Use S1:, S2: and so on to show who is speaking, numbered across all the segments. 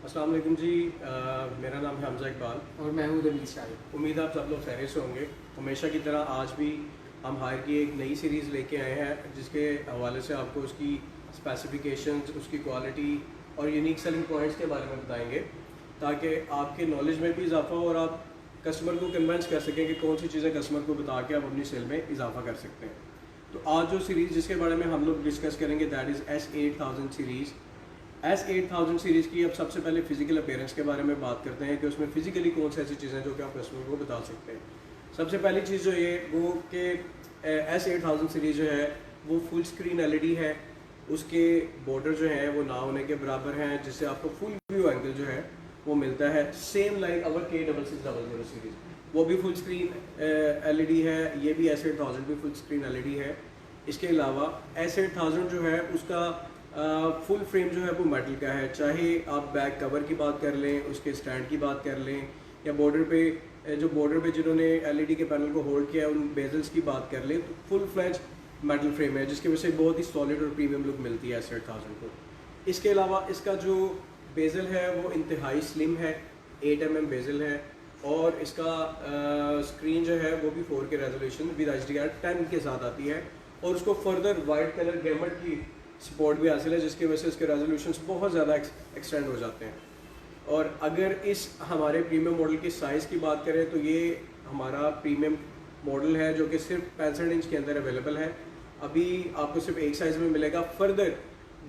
S1: अस्सलाम वालेकुम जी। मेरा नाम है हमजा इकबाल।
S2: और मैं हूँ रमीज शाहिद।
S1: उम्मीद है आप सब लोग खैरियत से होंगे। हमेशा की तरह आज भी हम हायर की एक नई सीरीज़ लेके आए हैं, जिसके हवाले से आपको उसकी स्पेसिफिकेशंस, उसकी क्वालिटी और यूनिक सेलिंग पॉइंट्स के बारे में बताएंगे, ताकि आपके नॉलेज में भी इजाफा हो और आप कस्टमर को कन्विंस कर सकें कि कौन सी चीज़ें कस्टमर को बता के आप अपनी सेल में इजाफा कर सकते हैं। तो आज जो सीरीज़ जिसके बारे में हम लोग डिस्कस करेंगे that is S8000 series. S8000 series की अब सबसे पहले फ़िज़िकल अपीयरेंस के बारे में बात करते हैं कि उसमें फ़िज़िकली कौन सी ऐसी चीज़ें जो कि आप कस्टमर को बता सकते हैं। सबसे पहली चीज़ जो ये वो कि S8000 सीरीज़ जो है वो फुल स्क्रीन LED है। उसके बॉर्डर जो हैं वो ना होने के बराबर हैं, जिससे आपको फुल व्यू एंगल जो है वो मिलता है, same like our K6600 series. वो भी फुल स्क्रीन LED है, ये भी S8000 भी फुल स्क्रीन LED है। इसके अलावा S8000 जो है उसका फुल फ्रेम जो है वो मेटल का है। चाहे आप बैक कवर की बात कर लें, उसके स्टैंड की बात कर लें, या बॉर्डर पे जिन्होंने LED के पैनल को होल्ड किया है उन बेजल्स की बात कर लें, तो फुल फ्लैज मेटल फ्रेम है, जिसकी वजह से बहुत ही सॉलिड और प्रीमियम लुक मिलती है S8000 को। इसके अलावा इसका जो बेजल है वो इंतहाई स्लिम है, 8 mm बेजल है, और इसका स्क्रीन जो है वो भी 4K रेजोल्यूशन विद HDR10 के साथ आती है, और उसको फर्दर वाइट कलर गैमट की सपोर्ट भी हासिल है, जिसकी वजह से इसके रेजोल्यूशंस बहुत ज़्यादा एक्सटेंड हो जाते हैं। और अगर इस हमारे प्रीमियम मॉडल की साइज़ की बात करें तो ये हमारा प्रीमियम मॉडल है जो कि सिर्फ 65 इंच के अंदर अवेलेबल है। अभी आपको सिर्फ एक साइज़ में मिलेगा, फर्दर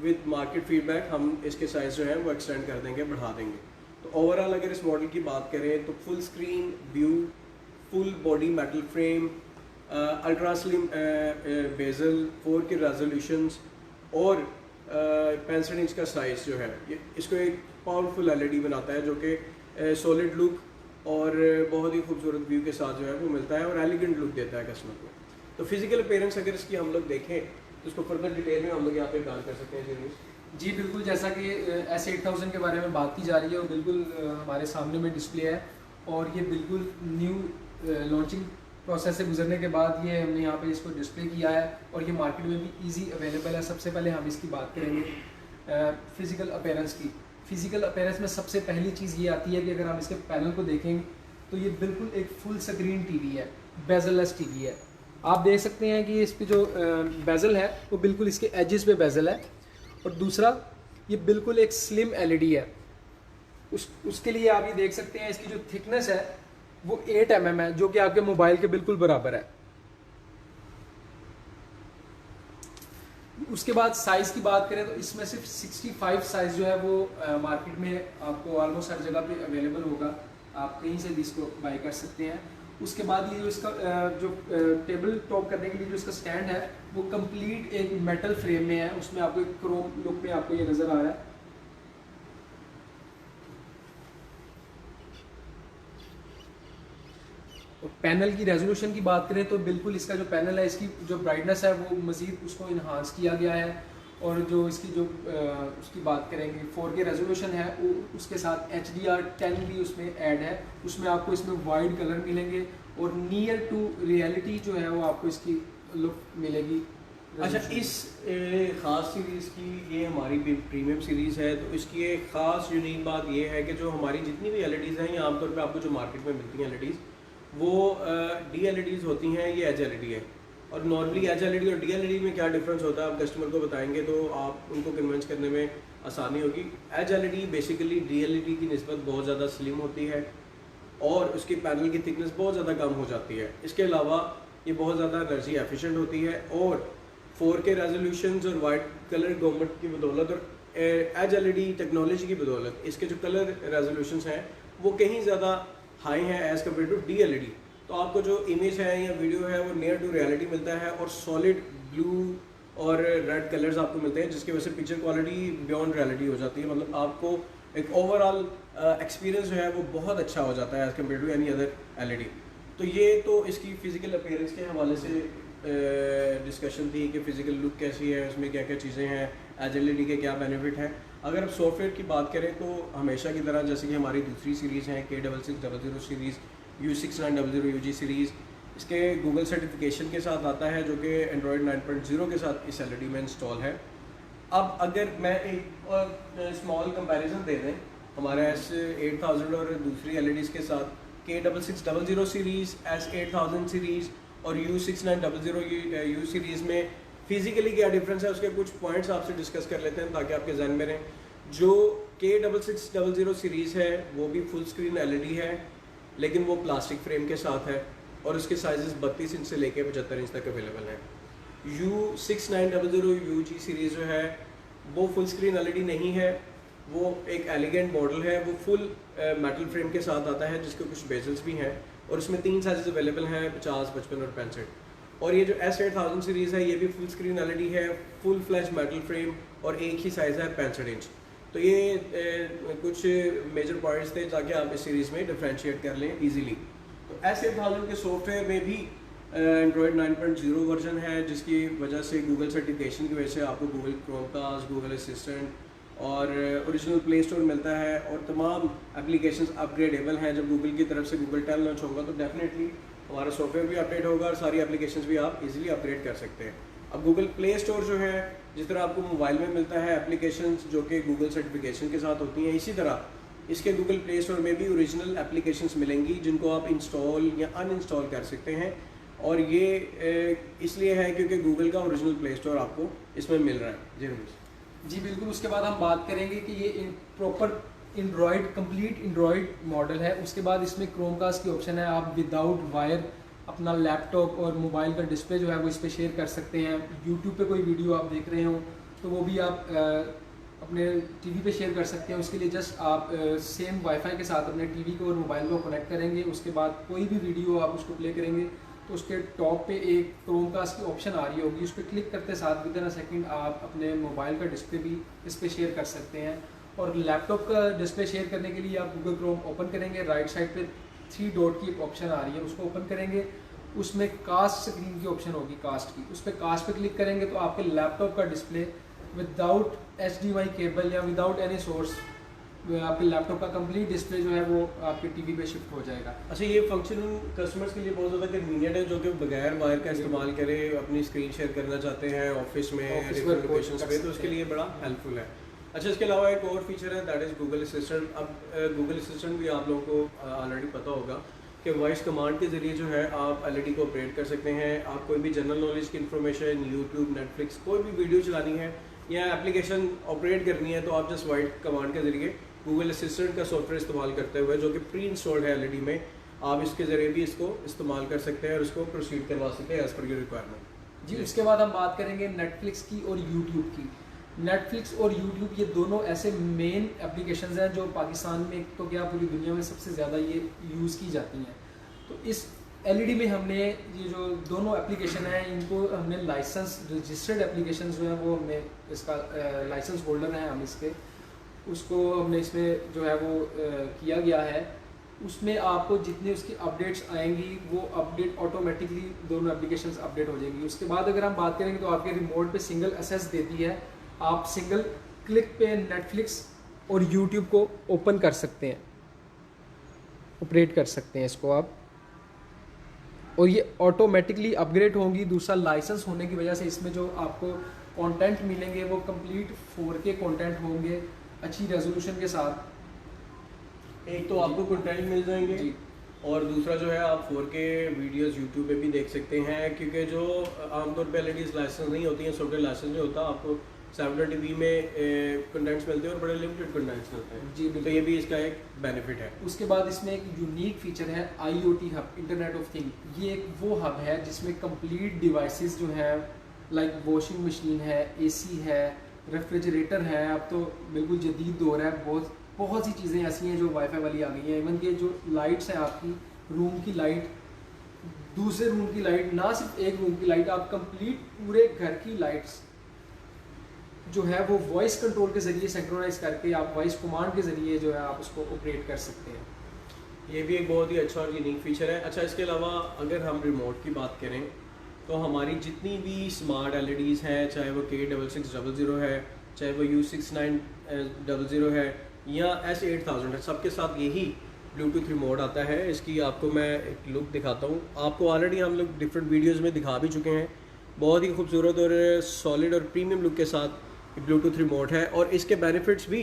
S1: विद मार्केट फीडबैक हम इसके साइज़ जो है वो एक्सटेंड कर देंगे, बढ़ा देंगे। तो ओवरऑल अगर इस मॉडल की बात करें तो full screen view, full body metal frame, ultra slim bezel, 4K resolutions और 65 इंच का साइज़ जो है ये इसको एक पावरफुल LED बनाता है, जो कि सॉलिड लुक और बहुत ही खूबसूरत व्यू के साथ जो है वो मिलता है और एलिगेंट लुक देता है कस्टमर को। तो फिजिकल अपीयरेंस अगर इसकी हम लोग देखें तो इसको फर्दर डिटेल में हम लोग यहाँ पे बात कर सकते हैं।
S2: जी बिल्कुल, जैसा कि S8000 के बारे में बात की जा रही है, और बिल्कुल हमारे सामने में डिस्प्ले है, और ये बिल्कुल न्यू लॉन्चिंग प्रोसेस से गुजरने के बाद ये हमने यहाँ पे इसको डिस्प्ले किया है, और ये मार्केट में भी इजी अवेलेबल है। सबसे पहले हम इसकी बात करेंगे फिज़िकल अपीयरेंस की। फिज़िकल अपीयरेंस में सबसे पहली चीज़ ये आती है कि अगर हम इसके पैनल को देखेंगे तो ये बिल्कुल एक फुल स्क्रीन टीवी है, बेजललेस टीवी है। आप देख सकते हैं कि इस पे जो बेजल है वो बिल्कुल इसके एजेस पे बेजल है, और दूसरा ये बिल्कुल एक स्लिम LED है। उसके लिए आप ये देख सकते हैं इसकी जो थिकनेस है वो 8 mm है, जो कि आपके मोबाइल के बिल्कुल बराबर है। उसके बाद साइज़ की बात करें तो इसमें सिर्फ 65 साइज़ जो है वो मार्केट में आपको ऑलमोस्ट हर जगह पे अवेलेबल होगा, आप कहीं से भी इसको बाय कर सकते हैं। उसके बाद ये जो इसका जो टेबल टॉप करने के लिए जो इसका स्टैंड है वो कंप्लीट एक मेटल फ्रेम में है, उसमें आपको एक क्रोम लुक में आपको ये नज़र आ रहा है। और पैनल की रेजोल्यूशन की बात करें तो बिल्कुल इसका जो पैनल है इसकी जो ब्राइटनेस है वो मज़ीद उसको इन्हांस किया गया है, और जो इसकी जो उसकी बात करेंगे 4K रेजोल्यूशन है वो उसके साथ HDR10 भी उसमें ऐड है। उसमें आपको इसमें वाइड कलर मिलेंगे और नियर टू रियलिटी जो है वो आपको इसकी लुक मिलेगी।
S1: अच्छा, इस ख़ास सीरीज़ की ये हमारी प्रीमियम सीरीज़ है, तो इसकी एक ख़ास यूनिक बात ये है कि जो हमारी जितनी भी LEDs हैं, ये आमतौर पे आपको जो मार्केट में मिलती हैं LEDs वो DLEDs होती हैं, ये Edge LED है। और नॉर्मली Edge LED और DLED में क्या डिफरेंस होता है आप कस्टमर को बताएंगे तो आप उनको कन्विंस करने में आसानी होगी। Edge LED बेसिकली DLED की निस्बत बहुत ज़्यादा स्लिम होती है और उसकी पैनल की थिकनेस बहुत ज़्यादा कम हो जाती है। इसके अलावा ये बहुत ज़्यादा एनर्जी एफिशिएंट होती है, और 4K रेजोल्यूशंस और वाइट कलर गवर्नमेंट की बदौलत और Edge LED टेक्नोलॉजी की बदौलत इसके जो कलर रेजोल्यूशंस हैं वो कहीं ज़्यादा हाई हैं एज़ कम्पेयर टू DLED। तो आपको जो इमेज है या वीडियो है वो नियर टू रियलिटी मिलता है, और सॉलिड ब्लू और रेड कलर्स आपको मिलते हैं, जिसकी वजह से पिक्चर क्वालिटी बियॉन्ड रियलिटी हो जाती है। मतलब आपको एक ओवरऑल एक्सपीरियंस जो है वो बहुत अच्छा हो जाता है as compare to any other LED। तो ये तो इसकी फ़िज़िकल अपीयरेंस के हवाले से डिस्कशन थी कि फ़िज़िकल लुक कैसी है, उसमें क्या क्या चीज़ें हैं, Edge LED के क्या बेनिफिट हैं। अगर आप सॉफ्टवेयर की बात करें तो हमेशा की तरह जैसे कि हमारी दूसरी सीरीज़ है K6600 series, U6900 UG series, इसके गूगल सर्टिफिकेशन के साथ आता है, जो कि एंड्रॉयड 9.0 के साथ इस LED में इंस्टॉल है। अब अगर मैं एक स्मॉल कंपैरिजन दे दें हमारा S8000 और दूसरी LEDs के साथ K6600 सीरीज़, S8000 सीरीज़ और U6900 U सीरीज़ में फिज़िकली क्या डिफरेंस है उसके कुछ पॉइंट्स आपसे डिस्कस कर लेते हैं ताकि आपके जहन में रहें। जो K6600 सीरीज़ है वो भी फुल स्क्रीन LED है, लेकिन वो प्लास्टिक फ्रेम के साथ है और उसके साइजेस 32 इंच से लेके 75 इंच तक अवेलेबल हैं। U6900 UG सीरीज़ जो है वो फुल स्क्रीन LED नहीं है, वो एक एलिगेंट मॉडल है, वो फुल मेटल फ्रेम के साथ आता है जिसके कुछ बेजल्स भी हैं और उसमें 3 साइजेस अवेलेबल हैं, 50, 55 और 65। और ये जो S8000 सीरीज़ है ये भी फुल स्क्रीन LED है, फुल फ्लैश मेटल फ्रेम और एक ही साइज़ है 65 इंच। तो ये कुछ मेजर पॉइंट्स थे ताकि आप इस सीरीज़ में डिफ्रेंशिएट कर लें इजीली। तो S8000 के सॉफ्टवेयर में भी एंड्रॉयड 9.0 वर्जन है, जिसकी वजह से गूगल सर्टिफिकेशन की वजह से आपको गूगल क्रोमकास्ट, गूगल असिस्टेंट और ओरिजिनल प्ले स्टोर मिलता है और तमाम एप्लीकेशंस अपग्रेडेबल हैं। जब गूगल की तरफ से गूगल 10 लॉन्च होगा तो डेफिनेटली हमारा सॉफ्टवेयर भी अपडेट होगा और सारी एप्लीकेशंस भी आप इजीली अपग्रेड कर सकते हैं। अब गूगल प्ले स्टोर जो है, जिस तरह आपको मोबाइल में मिलता है एप्लीकेशंस जो कि गूगल सर्टिफिकेशन के साथ होती हैं, इसी तरह इसके गूगल प्ले स्टोर में भी ओरिजिनल एप्लीकेशंस मिलेंगी जिनको आप इंस्टॉल या अनइंस्टॉल कर सकते हैं। और ये इसलिए है क्योंकि गूगल का ओरिजिनल प्ले स्टोर आपको इसमें मिल रहा है। जी रमेश
S2: जी बिल्कुल। उसके बाद हम बात करेंगे कि ये proper Android, complete Android model है। उसके बाद इसमें क्रोमकास्ट की ऑप्शन है, आप विदाउट वायर अपना लैपटॉप और मोबाइल का डिस्प्ले जो है वो इस पर शेयर कर सकते हैं। यूट्यूब पे कोई वीडियो आप देख रहे हो तो वो भी आप अपने टीवी पे शेयर कर सकते हैं। उसके लिए जस्ट आप सेम वाईफाई के साथ अपने टीवी को और मोबाइल को कनेक्ट करेंगे। उसके बाद कोई भी वीडियो आप उसको प्ले करेंगे तो उसके टॉप पे एक क्रोमकास्ट की ऑप्शन आ रही होगी, उस पर क्लिक करते साथ विद इन अ सेकेंड आप अपने मोबाइल का डिस्प्ले भी इस पर शेयर कर सकते हैं। और लैपटॉप का डिस्प्ले शेयर करने के लिए आप गूगल क्रोम ओपन करेंगे, राइट साइड पे 3 डॉट की एक ऑप्शन आ रही है, उसको ओपन करेंगे, उसमें कास्ट स्क्रीन की ऑप्शन होगी, कास्ट की, उस पर कास्ट पे क्लिक करेंगे तो आपके लैपटॉप का डिस्प्ले विदाउट HDMI केबल या विदाउट एनी सोर्स आपके लैपटॉप का कंप्लीट डिस्प्ले जो है वो आपके टीवी पे शिफ्ट हो जाएगा।
S1: अच्छा, ये फंक्शन कस्टमर्स के लिए बहुत ज़्यादा कन्वीनियंट है जो कि बगैर वायर का इस्तेमाल करे अपनी स्क्रीन शेयर करना चाहते हैं ऑफिस में, डिफरेंट लोकेशंस पे, तो उसके लिए बड़ा हेल्पफुल है। अच्छा, इसके अलावा एक और फीचर है दैट इज़ गूगल असिस्टेंट। अब गूगल असिस्टेंट भी आप लोगों को ऑलरेडी पता होगा कि वॉइस कमांड के ज़रिए जो है आप LED को ऑपरेट कर सकते हैं। आप कोई भी जनरल नॉलेज की इन्फॉर्मेशन, यूट्यूब, नेटफ्लिक्स, कोई भी वीडियो चलानी है या एप्लीकेशन ऑपरेट करनी है तो आप जस्ट वॉइस कमांड के ज़रिए गूगल असिस्टेंट का सॉफ्टवेयर इस्तेमाल करते हुए, जो कि प्री इंस्टॉल्ड है LED में, आप इसके ज़रिए भी इसको इस्तेमाल कर सकते हैं और उसको प्रोसीड करवा सकते हैं एज़ पर योर रिक्वायरमेंट।
S2: जी, उसके बाद हम बात करेंगे नेटफ्लिक्स की और यूट्यूब की। नेटफ्लिक्स और यूट्यूब ये दोनों ऐसे मेन एप्लीकेशंस हैं जो पाकिस्तान में तो क्या पूरी दुनिया में सबसे ज़्यादा ये यूज़ की जाती हैं। तो इस LED में हमने ये जो दोनों एप्लीकेशन हैं इनको हमने लाइसेंस, रजिस्टर्ड एप्लीकेशन जो हैं वो हमने इसका लाइसेंस होल्डर हैं हम इसके, उसको हमने इसमें जो है वो किया गया है। उसमें आपको जितनी उसकी अपडेट्स आएंगी वो अपडेट ऑटोमेटिकली दोनों एप्लीकेशंस अपडेट हो जाएंगी। उसके बाद अगर हम बात करेंगे तो आपके रिमोट पे सिंगल एक्सेस देती है, आप सिंगल क्लिक पे नेटफ्लिक्स और यूट्यूब को ओपन कर सकते हैं, ऑपरेट कर सकते हैं इसको आप, और ये ऑटोमेटिकली अपग्रेड होंगी। दूसरा, लाइसेंस होने की वजह से इसमें जो आपको कंटेंट मिलेंगे वो कंप्लीट 4K कंटेंट होंगे अच्छी रेजोल्यूशन के साथ।
S1: एक तो आपको कंटेंट मिल जाएंगे जी, और दूसरा जो है आप 4K वीडियोस यूट्यूब पे भी देख सकते हैं, क्योंकि जो आमतौर पे LEDs लाइसेंस नहीं होती हैं, सॉफ्टवेयर लाइसेंस नहीं होता, आपको 720p में कंटेंट्स मिलते हैं और बड़े लिमिटेड कंटेंट्स मिलते हैं जी। तो ये भी इसका एक बेनिफिट है।
S2: उसके बाद इसमें एक यूनिक फीचर है IoT hub, internet of thing. ये एक वो हब है जिसमें कंप्लीट डिवाइसेस जो हैं लाइक वॉशिंग मशीन है, AC है, रेफ्रिजरेटर है, अब तो बिल्कुल जदीद दौर है, बहुत सी चीज़ें ऐसी हैं जो वाईफाई वाली आ गई हैं। इवन के जो लाइट्स हैं आपकी रूम की लाइट, दूसरे रूम की लाइट, ना सिर्फ एक रूम की लाइट, आप कंप्लीट पूरे घर की लाइट्स जो है वो वॉइस कंट्रोल के ज़रिए सिंक्रोनाइज करके आप वॉइस कमांड के ज़रिए जो है आप उसको ऑपरेट कर सकते हैं।
S1: ये भी एक बहुत ही अच्छा और यूनिक फीचर है। अच्छा, इसके अलावा अगर हम रिमोट की बात करें तो हमारी जितनी भी स्मार्ट LEDs हैं, चाहे वो K6600 है, चाहे वो U6900 है या S8000 है, सबके साथ यही ब्लूटूथ रिमोट आता है। इसकी आपको मैं एक लुक दिखाता हूँ। आपको ऑलरेडी हम लोग डिफरेंट वीडियोज़ में दिखा भी चुके हैं। बहुत ही खूबसूरत और सॉलिड और प्रीमियम लुक के साथ ब्लूटूथ रिमोट है, और इसके बेनिफिट्स भी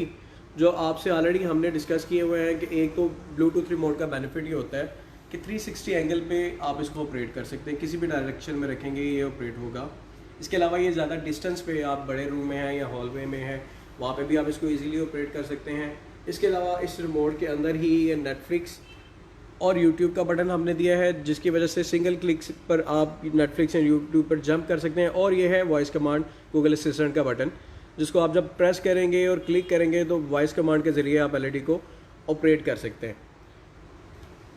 S1: जो आपसे ऑलरेडी हमने डिस्कस किए हुए हैं कि एक तो ब्लूटूथ रिमोट का बेनिफिट ये होता है कि 360 एंगल पे आप इसको ऑपरेट कर सकते हैं, किसी भी डायरेक्शन में रखेंगे ये ऑपरेट होगा। इसके अलावा ये ज़्यादा डिस्टेंस पे आप बड़े रूम में हैं या हॉलवे में हैं, वहाँ पे भी आप इसको इजीली ऑपरेट कर सकते हैं। इसके अलावा इस रिमोट के अंदर ही ये नेटफ्लिक्स और यूट्यूब का बटन हमने दिया है, जिसकी वजह से सिंगल क्लिक पर आप नेटफ्लिक्स या यूट्यूब पर जंप कर सकते हैं। और ये है वॉइस कमांड गूगल असिस्टेंट का बटन, जिसको आप जब प्रेस करेंगे और क्लिक करेंगे तो वॉइस कमांड के ज़रिए आप एलईडी को ऑपरेट कर सकते हैं।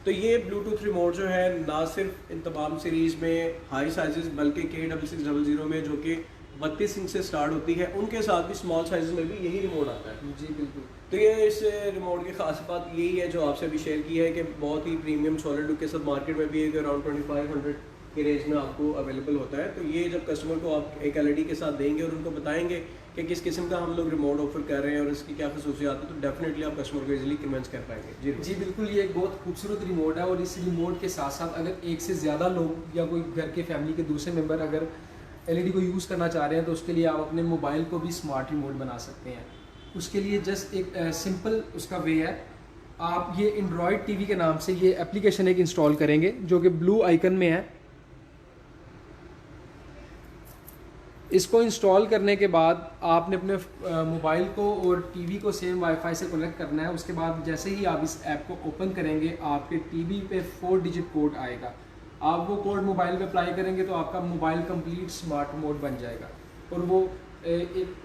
S1: तो ये ब्लूटूथ रिमोट जो है ना सिर्फ इन तमाम सीरीज़ में हाई साइजेस, बल्कि K6600 में जो कि 32 इंच से स्टार्ट होती है, उनके साथ भी स्मॉल साइज़ में भी यही रिमोट आता है।
S2: जी बिल्कुल।
S1: तो ये इस रिमोट की खास बात यही है जो आपसे अभी शेयर की है कि बहुत ही प्रीमियम सॉलिड लुक के साथ मार्केट में भी एक अराउंड 2500 के रेंज में आपको अवेलेबल होता है। तो ये जब कस्टमर को आप एक एलईडी के साथ देंगे और उनको बताएंगे कि किस किस्म का हम लोग रिमोट ऑफर कर रहे हैं और इसकी क्या खसूसियात है, तो डेफिनेटली आप कस्टमर को इजीली कन्विंस कर पाएंगे। जी
S2: बिल्कुल, ये एक बहुत खूबसूरत रिमोट है। और इस रिमोट के साथ साथ अगर एक से ज़्यादा लोग या कोई घर के फैमिली के दूसरे मेंबर अगर एलईडी को यूज़ करना चाह रहे हैं तो उसके लिए आप अपने मोबाइल को भी स्मार्ट रिमोट बना सकते हैं। उसके लिए जस्ट एक सिंपल उसका वे है, आप ये एंड्रॉयड टीवी के नाम से ये एप्लीकेशन एक इंस्टॉल करेंगे जो कि ब्लू आइकन में है। इसको इंस्टॉल करने के बाद आपने अपने मोबाइल को और टीवी को सेम वाईफाई से कनेक्ट करना है। उसके बाद जैसे ही आप इस ऐप को ओपन करेंगे आपके टीवी पे 4 डिजिट कोड आएगा। आप वो कोड मोबाइल पे अप्लाई करेंगे तो आपका मोबाइल कंप्लीट स्मार्ट रिमोट बन जाएगा। और वो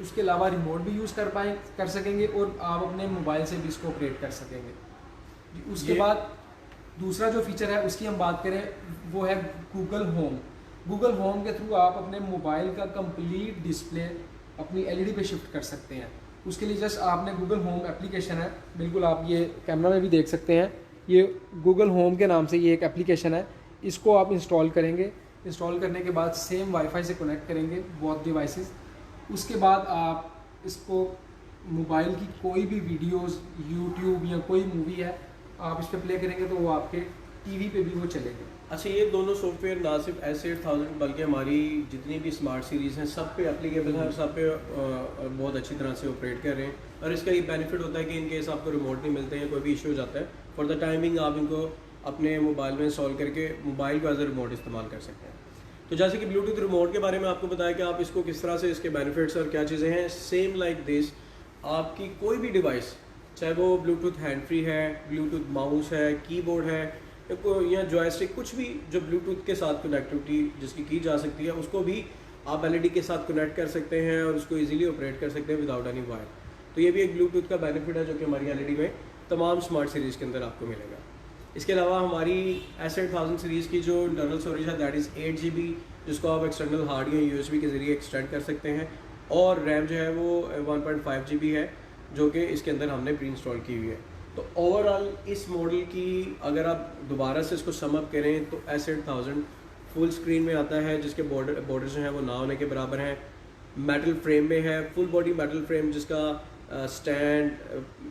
S2: उसके अलावा रिमोट भी यूज़ कर सकेंगे और आप अपने मोबाइल से भी इसको ऑपरेट कर सकेंगे। उसके बाद दूसरा जो फीचर है उसकी हम बात करें, वो है गूगल होम। गूगल होम के थ्रू आप अपने मोबाइल का कंप्लीट डिस्प्ले अपनी एलईडी पे शिफ्ट कर सकते हैं। उसके लिए जस्ट आपने गूगल होम एप्लीकेशन है, बिल्कुल आप ये कैमरा में भी देख सकते हैं, ये गूगल होम के नाम से ये एक एप्लीकेशन है। इसको आप इंस्टॉल करेंगे। इंस्टॉल करने के बाद सेम वाईफाई से कनेक्ट करेंगे बोथ डिवाइसेस। उसके बाद आप इसको मोबाइल की कोई भी वीडियोस, यूट्यूब या कोई मूवी है, आप इस पर प्ले करेंगे तो वो आपके टीवी पे भी वो चलेंगे।
S1: अच्छा, ये दोनों सॉफ्टवेयर ना सिर्फ S8000 बल्कि हमारी जितनी भी स्मार्ट सीरीज़ हैं सब पे एप्लीकेबल है और सब पे बहुत अच्छी तरह से ऑपरेट कर रहे हैं। और इसका ये बेनिफिट होता है कि इन केस आपको रिमोट नहीं मिलते हैं, कोई भी इशू हो जाता है, फॉर द टाइमिंग आप इनको अपने मोबाइल में इंस्टॉल करके मोबाइल को एज अ रिमोट इस्तेमाल कर सकते हैं। तो जैसे कि ब्लूटूथ रिमोट के बारे में आपको बताया कि आप इसको किस तरह से, इसके बेनिफिट्स और क्या चीज़ें हैं, सेम लाइक दिस आपकी कोई भी डिवाइस, चाहे वो ब्लूटूथ हैंड फ्री है, ब्लूटूथ माउस है, कीबोर्ड है या जॉयस्टिक, कुछ भी जो ब्लूटूथ के साथ कनेक्टिविटी जिसकी की जा सकती है, उसको भी आप एलईडी के साथ कनेक्ट कर सकते हैं और उसको इजीली ऑपरेट कर सकते हैं विदाउट एनी वायर। तो ये भी एक ब्लूटूथ का बेनिफिट है जो कि हमारी एलईडी में तमाम स्मार्ट सीरीज़ के अंदर आपको मिलेगा। इसके अलावा हमारी S8000 सीरीज़ की जो इंटरनल स्टोरेज है दैट इज़ 8 GB, जिसको आप एक्सटर्नल हार्ड या USB के ज़रिए एक्सटेंड कर सकते हैं। और रैम जो है वो 1.5 GB है जो कि इसके अंदर हमने प्री इंस्टॉल की हुई है। तो ओवरऑल इस मॉडल की अगर आप दोबारा से इसको सम अप करें तो S8000 फुल स्क्रीन में आता है, जिसके बॉर्डर जो हैं वो ना होने के बराबर हैं। मेटल फ्रेम में है, फुल बॉडी मेटल फ्रेम, जिसका स्टैंड,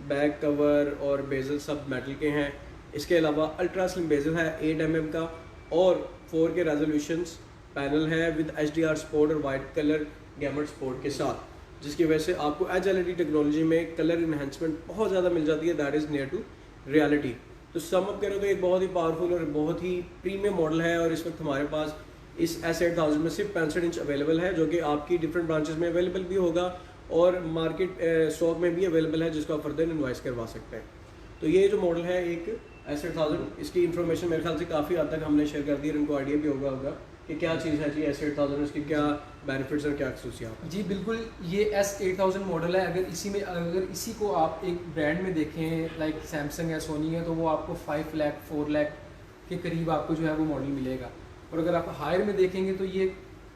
S1: बैक कवर और बेजल सब मेटल के हैं। इसके अलावा अल्ट्रा स्लिम बेजल है 8 mm का और 4K रेजोल्यूशंस पैनल है विद HDR स्पोर्ट और वाइट कलर गैमर स्पोर्ट के साथ, जिसकी वजह से आपको एज एलईडी टेक्नोलॉजी में कलर इन्हेंसमेंट बहुत ज़्यादा मिल जाती है, that is near to reality. तो सम अप करें तो एक बहुत ही पावरफुल और बहुत ही प्रीमियम मॉडल है। और इस वक्त हमारे पास इस S8000 में सिर्फ 65 इंच अवेलेबल है, जो कि आपकी डिफरेंट ब्रांचेस में अवेलेबल भी होगा और मार्केट स्टॉक में भी अवेलेबल है, जिसको आप फर्दर इन्वाइस करवा सकते हैं। तो ये जो मॉडल है एक S8000, इसकी इन्फॉर्मेशन मेरे ख्याल से काफ़ी हद तक हमने शेयर कर दी और इनको आइडिया भी होगा कि क्या चीज़ है जी S8000, इसकी क्या बेनिफिट्स और क्या खसूसियात।
S2: जी बिल्कुल, ये S8000 मॉडल है। अगर इसी को आप एक ब्रांड में देखें लाइक सैमसंग है, सोनी है, तो वो आपको 5 लाख 4 लाख के करीब आपको जो है वो मॉडल मिलेगा। और अगर आप हायर में देखेंगे तो ये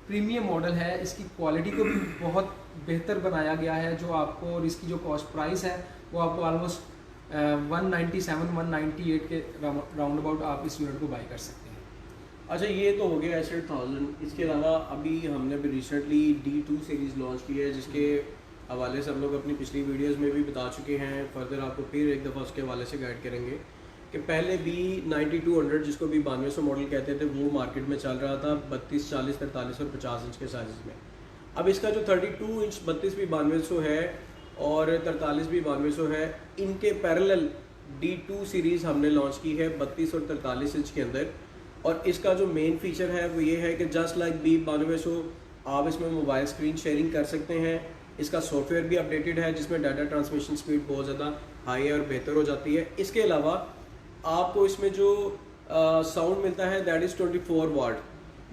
S2: प्रीमियम मॉडल है। इसकी क्वालिटी को भी बहुत बेहतर बनाया गया है जो आपको, और इसकी जो कॉस्ट प्राइस है वो आपको ऑलमोस्ट 197-198 के राउंड अबाउट आप इस यूनिट को बाई कर सकते हैं।
S1: अच्छा, ये तो हो गया S8000। इसके अलावा अभी हमने भी रिसेंटली D2 सीरीज़ लॉन्च की है, जिसके हवाले से हम लोग अपनी पिछली वीडियोस में भी बता चुके हैं। फर्दर आपको फिर एक दफ़ा उसके हवाले से गाइड करेंगे कि पहले भी 9200 जिसको भी 9200 मॉडल कहते थे वो मार्केट में चल रहा था 32, 40, 43 और 50 इंच के साइज़ में। अब इसका जो 32 इंच 32 भी 9200 है और 43B9200 है। इनके पैरेलल D2 सीरीज़ हमने लॉन्च की है 32 और 43 इंच के अंदर। और इसका जो मेन फीचर है वो ये है कि जस्ट लाइक B9200 आप इसमें मोबाइल स्क्रीन शेयरिंग कर सकते हैं। इसका सॉफ्टवेयर भी अपडेटेड है जिसमें डाटा ट्रांसमिशन स्पीड बहुत ज़्यादा हाई और बेहतर हो जाती है। इसके अलावा आपको इसमें जो साउंड मिलता है दैट इज़ 24 वाट,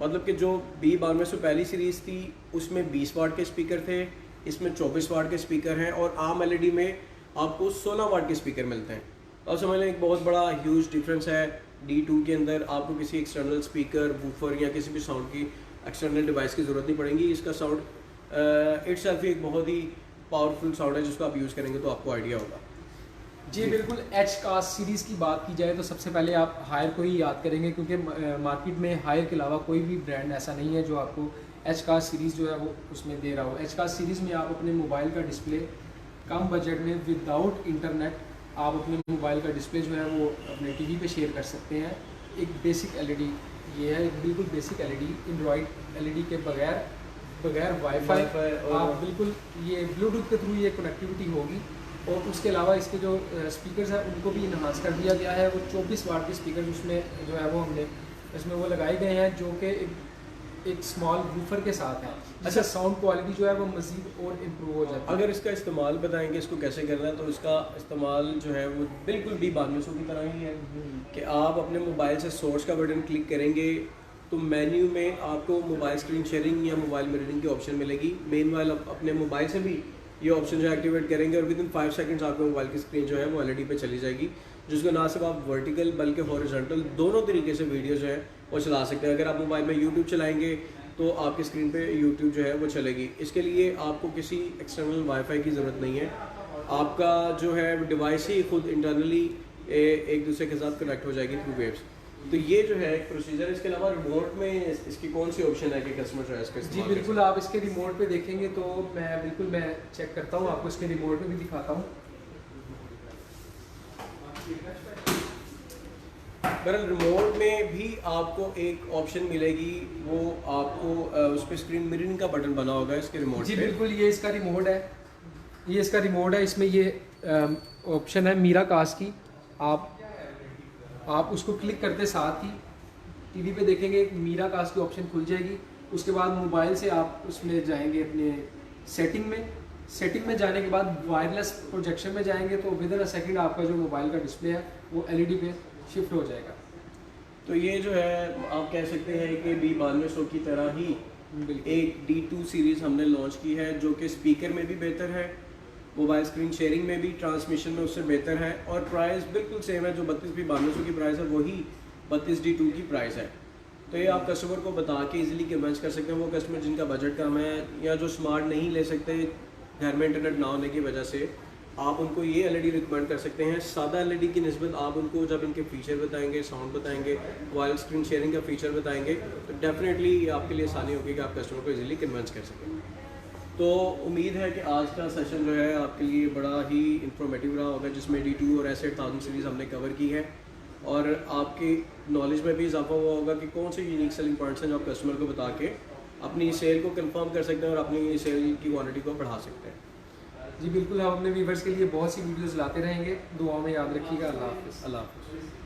S1: मतलब कि जो B9200 पहली सीरीज़ थी उसमें 20 वाट के स्पीकर थे, इसमें 24 वाट के स्पीकर हैं और आम एलईडी में आपको 16 वाट के स्पीकर मिलते हैं। तो आप समझ लें एक बहुत बड़ा ह्यूज डिफरेंस है। D2 के अंदर आपको किसी एक्सटर्नल स्पीकर, वूफर या किसी भी साउंड की एक्सटर्नल डिवाइस की ज़रूरत नहीं पड़ेगी। इसका साउंड इट्सेल्फ ही एक बहुत ही पावरफुल साउंड है जिसको आप यूज़ करेंगे तो आपको आइडिया होगा।
S2: जी बिल्कुल। एच कास्ट सीरीज़ की बात की जाए तो सबसे पहले आप हायर को ही याद करेंगे, क्योंकि मार्केट में हायर के अलावा कोई भी ब्रांड ऐसा नहीं है जो आपको एच कास्ट सीरीज़ जो है वो उसमें दे रहा हो। एच कास्ट सीरीज़ में आप अपने मोबाइल का डिस्प्ले कम बजट में विदाउट इंटरनेट आप अपने मोबाइल का डिस्प्ले जो है वो अपने टीवी पे शेयर कर सकते हैं। एक बेसिक एलईडी ये है, एक बिल्कुल बेसिक एलईडी, एंड्रॉयड एलईडी के बगैर वाईफाई आप बिल्कुल ये ब्लूटूथ के थ्रू ये कनेक्टिविटी होगी। और उसके अलावा इसके जो स्पीकर्स हैं उनको भी इन्हांस कर दिया गया है। वो 24 वाट के स्पीकर उसमें जो है वो हमने इसमें वो लगाए गए हैं जो कि एक स्मॉल वूफर के साथ है। अच्छा, साउंड क्वालिटी जो है वो मज़ीद और इम्प्रूव हो जाती है।
S1: अगर इसका इस्तेमाल बताएंगे इसको कैसे करना है, तो इसका इस्तेमाल जो है वो बिल्कुल B9200 की तरह ही है कि आप अपने मोबाइल से सोर्स का बटन क्लिक करेंगे तो मेन्यू में आपको मोबाइल स्क्रीन शेयरिंग या मोबाइल मिररिंग की ऑप्शन मिलेगी। मेनवाइल अपने मोबाइल से भी ये ऑप्शन जो एक्टिवेट करेंगे और विदिन 5 सेकंड्स आपके मोबाइल की स्क्रीन जो है वो एलईडी पे चली जाएगी, जिसको ना सिर्फ आप वर्टिकल बल्कि हॉरिजॉन्टल दोनों तरीके से वीडियो जो है वो चला सकते हैं। अगर आप मोबाइल में यूट्यूब चलाएंगे तो आपकी स्क्रीन पे यूट्यूब जो है वो चलेगी। इसके लिए आपको किसी एक्सटर्नल वाईफाई की ज़रूरत नहीं है, आपका जो है डिवाइस ही खुद इंटरनली एक दूसरे के साथ कनेक्ट हो जाएगी थ्रू वेव्स। तो ये जो है एक प्रोसीजर। इसके अलावा रिमोट में इसकी कौन सी ऑप्शन है कि कस्टमर जो है इसका
S2: जी
S1: इस्तेमाल
S2: बिल्कुल, आप इसके रिमोट पे देखेंगे तो मैं चेक करता हूँ, आपको इसके रिमोट में भी दिखाता हूँ।
S1: बहरहाल रिमोट में भी आपको एक ऑप्शन मिलेगी, वो आपको उस पर स्क्रीन मिररिंग का बटन बना होगा इसके रिमोट
S2: जी
S1: पे।
S2: बिल्कुल, ये इसका रिमोट है, ये इसका रिमोट है। इसमें ये ऑप्शन है मीरा कास्ट की। आप उसको क्लिक करते साथ ही टीवी पे देखेंगे मीरा कास्ट की ऑप्शन खुल जाएगी। उसके बाद मोबाइल से आप उसमें जाएंगे अपने सेटिंग में जाने के बाद वायरलेस प्रोजेक्शन में जाएंगे तो विद इन अ सेकंड आपका जो मोबाइल का डिस्प्ले है वो एलईडी पे शिफ्ट हो जाएगा।
S1: तो ये जो है आप कह सकते हैं कि B9200 की तरह ही एक D2 सीरीज़ हमने लॉन्च की है जो कि स्पीकर में भी बेहतर है, मोबाइल स्क्रीन शेयरिंग में भी, ट्रांसमिशन में उससे बेहतर है और प्राइस बिल्कुल सेम है। जो 32B9200 की प्राइस है वही 32D2 की प्राइस है। तो ये आप कस्टमर को बता के इजीली कन्विंस कर सकते हैं। वो कस्टमर जिनका बजट कम है या जो स्मार्ट नहीं ले सकते घर में इंटरनेट ना होने की वजह से, आप उनको ये एलईडी रिकमेंड कर सकते हैं। सादा एलईडी की निस्बत आप उनको जब इनके फीचर बताएंगे, साउंड बताएंगे, मोबाइल स्क्रीन शेयरिंग का फीचर बताएंगे तो डेफिनेटली आपके लिए आसानी होगी कि आप कस्टमर को इजीली कन्विंस कर सकें। तो उम्मीद है कि आज का सेशन जो है आपके लिए बड़ा ही इंफॉर्मेटिव रहा होगा, जिसमें D2 और S8000 सीरीज़ हमने कवर की है और आपकी नॉलेज में भी इजाफा हुआ होगा कि कौन से यूनिक सेलिंग पॉइंट्स हैं जो आप कस्टमर को बता के अपनी सेल को कंफर्म कर सकते हैं और अपनी सेल की क्वांटिटी को बढ़ा सकते हैं।
S2: जी बिल्कुल, हम अपने व्यूवर्स के लिए बहुत सी वीडियोस लाते रहेंगे। दुआ में याद रखिएगा। अल्लाह हाफ़िज़।
S1: अल्लाह हाफ़िज़।